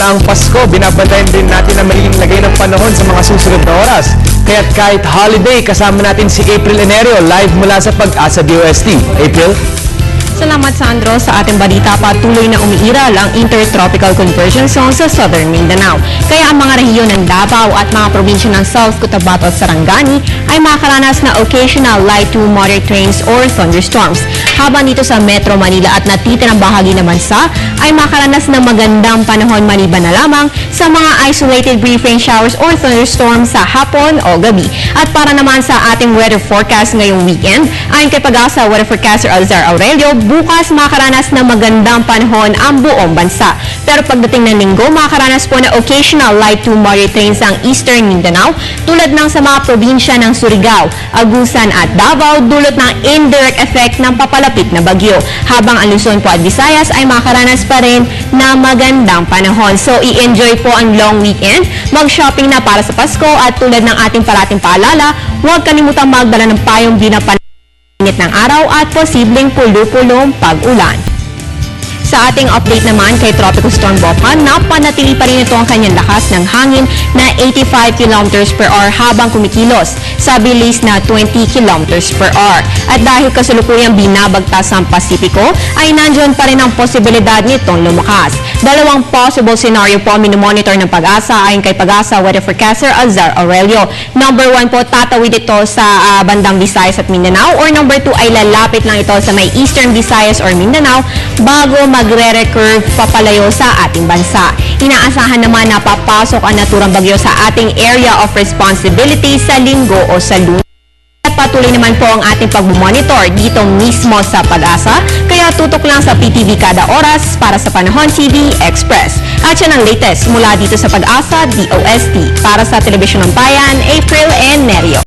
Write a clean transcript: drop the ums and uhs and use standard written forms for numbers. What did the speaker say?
na ang Pasko, binabantayan din natin ang magiging lagay ng panahon sa mga susunod na oras. Kaya't kahit holiday, kasama natin si April Enerio, live mula sa Pag-asa DOST. April? Salamat, Sandro. Sa ating balita, patuloy na umiiral ang Intertropical Convergence Zone sa Southern Mindanao. Kaya ang mga rehiyon ng Davao at mga probinsya ng South Cotabato at Sarangani ay makakaranas na occasional light to moderate rains or thunderstorms. Habang dito sa Metro Manila at natitirang bahagi ng bansa ay makakaranas ng magandang panahon maliban na lamang sa mga isolated brief rain showers or thunderstorms sa hapon o gabi. At para naman sa ating weather forecast ngayong weekend, ayon kay Pag-asa Weather Forecaster Alzar Aurelio, bukas makakaranas ng magandang panahon ang buong bansa. Pero pagdating ng linggo, makakaranas po na occasional light to moderate rains ang Eastern Mindanao tulad ng sa mga probinsya ng Surigao, Agusan at Davao dulot ng indirect effect ng papalapit na bagyo. Habang ang Luzon po at Visayas ay makakaranas pa rin na magandang panahon. So i-enjoy po ang long weekend, mag-shopping na para sa Pasko at tulad ng ating parating paalala, huwag kalimutang magdala ng payong init ng araw at posibleng pulo-pulong pag-ulan. Sa ating update naman kay Tropical Storm Bophan, napanatili pa rin ito ang kanyang lakas ng hangin na 85 km per hour habang kumikilos sa bilis na 20 km per hour. At dahil kasalukuyang binabagtas ang Pasipiko, ay nandiyan pa rin ang posibilidad nitong lumakas. Dalawang possible scenario po minomonitor ng Pag-asa ayon kay Pag-asa Weather Forecaster Alzar Aurelio. Number 1 po, tatawid ito sa bandang Visayas at Mindanao, or number 2 ay lalapit lang ito sa may Eastern Visayas or Mindanao bago magre-recurve papalayo sa ating bansa. Inaasahan naman na papasok ang naturang bagyo sa ating area of responsibility sa linggo o sa Lunes. At patuloy naman po ang ating pag-monitor dito mismo sa Pag-asa, kaya tutok lang sa PTV kada oras para sa Panahon TV Express. At yan ang latest mula dito sa Pag-asa DOST. Para sa Telebisyon ng Bayan, April Enerio.